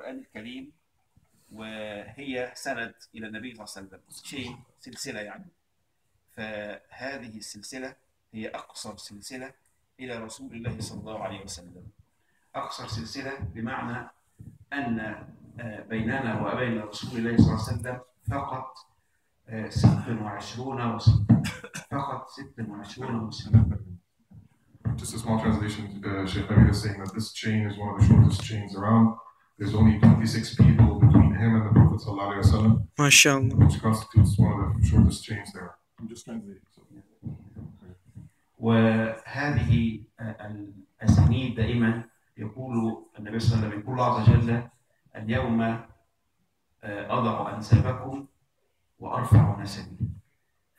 القرآن الكريم، وهي سند إلى النبي صلى الله عليه وسلم، شيء سلسلة يعني. فهذه السلسلة هي أقصر سلسلة إلى رسول الله صلى الله عليه وسلم. أقصر سلسلة بمعنى أن بيننا وبين رسول الله صلى الله عليه وسلم فقط 26 وصية، فقط 26 وصية. Just a small translation, Sheikh Nabil is saying that this chain is one of the shortest chains around. There's only 26 people between him and the Prophet ﷺ, Masha Allah, which constitutes one of the shortest chains there. I'm just translating. So. وهذه الأسانيد دائما يقول النبي صلى الله عليه وسلم، يقول الله عز وجل: اليوم أضع أنسابكم وأرفع نسبي.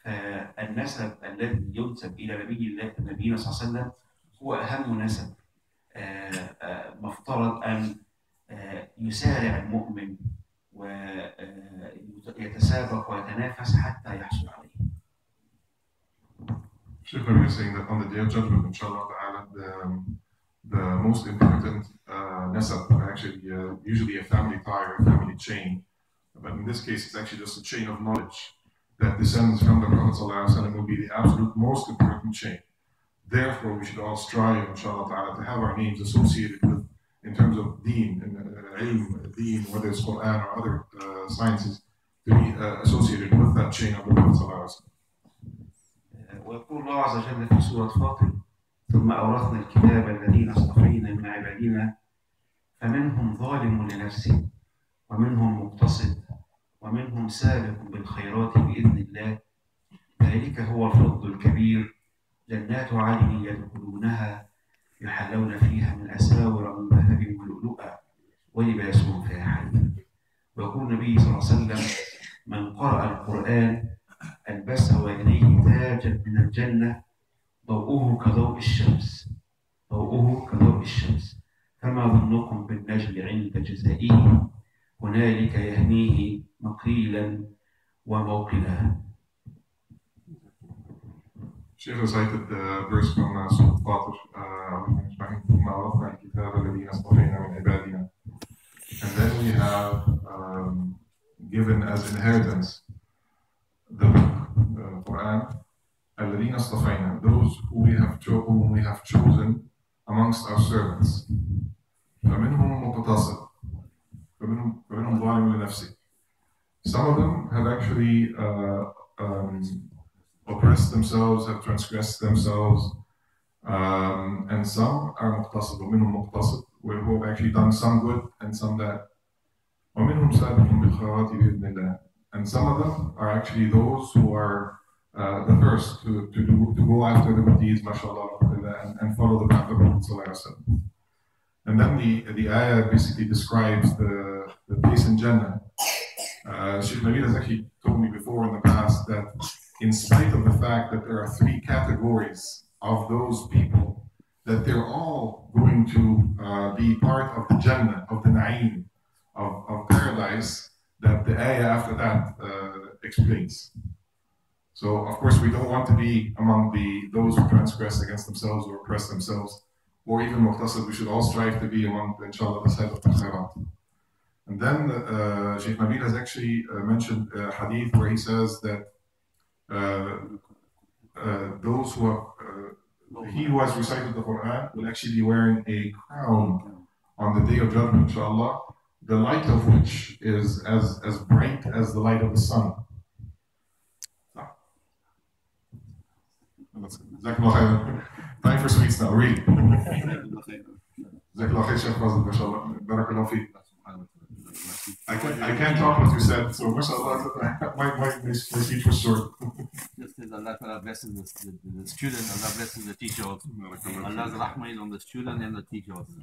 فالنسب الذي ينسب إلى نبينا صلى الله عليه وسلم هو أهم نسب مفترض أن يسارع المؤمن ويتسابق ويتنافس حتى يحصل عليه. Sheikh Nabil is saying that on the Day of Judgment, inshallah ta'ala, the most important nasab are actually usually a family tie or a family chain. But in this case, it's actually just a chain of knowledge that descends from the Prophet ﷺ will be the absolute most important chain. Therefore, we should all strive, inshallah ta'ala, to have our names associated with, in terms of deen, ilm, deen, whether it's Quran or other sciences, to be associated with that chain of the Prophet ﷺ. ويقول الله عز وجل في سورة فاطر: ثم أورثنا الكتاب الذين اصطفينا من عبادنا فمنهم ظالم لنفسه ومنهم مقتصد ومنهم سابق بالخيرات بإذن الله ذلك هو الفضل الكبير جنات عدن يدخلونها يحلون فيها من أساور من ذهب ولؤلؤا ولباسهم فيها حرير. ويقول النبي صلى الله عليه وسلم: من قرأ القرآن ألبسه يديه تاجا من الجنة ضوءه كضوء الشمس، ضوءه كضوء الشمس، فما ظنكم بالنجل عند جزائه هنالك يهنيه مقيلا وموقلا. Sheikh recited the verse from Surah Fatir, ثم أورثنا الكتاب الذين اصطفينا من عبادنا. And then we have given as inheritance the Quran, الذين اصطفينا, those whom we have chosen amongst our servants. فمنهم مقتصد فمنهم ظالم لنفسه. Some of them have actually oppressed themselves, have transgressed themselves, and some are مقتصد ومنهم مقتصد, who have actually done some good and some bad. ومنهم سابق بالخيرات بإذن الله. And some of them are actually those who are the first to go after the good deeds, Masha Allah, and follow the path of the Prophet. And then the ayah basically describes the place in Jannah. Sheikh Nabil has actually told me before in the past that in spite of the fact that there are 3 categories of those people, that they're all going to be part of the Jannah, of the Na'im, of paradise, that the ayah after that explains. So, of course, we don't want to be among those who transgress against themselves or oppress themselves, or even muqtasad. We should all strive to be among, inshallah, the side of the khairat. And then Sheikh Nabil has actually mentioned a hadith where he says that those who have, he who has recited the Quran will actually be wearing a crown on the Day of Judgment, inshallah, the light of which is as bright as the light of the sun. Time for sweets now, read. I can't talk what you said, so mashallah, my speech was short. Just as Allah blesses the student, Allah blesses the teacher also. Allah's rahmah is on the student and the teacher also.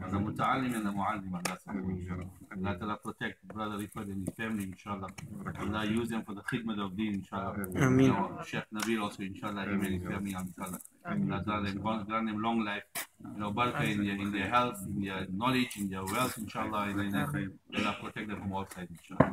And the muta'allim and the mu'allim, Allah Ta'ala protect Brother Rifat and his family, inshallah. Allah use them for the khidmat of deen, inshallah. Ameen. Sheikh Nabil also, inshallah, him and his family, inshallah. Allah Ta'ala grant them long life, barakah in their health, in their knowledge, in their wealth, inshallah. Allah protect them from all sides, inshallah.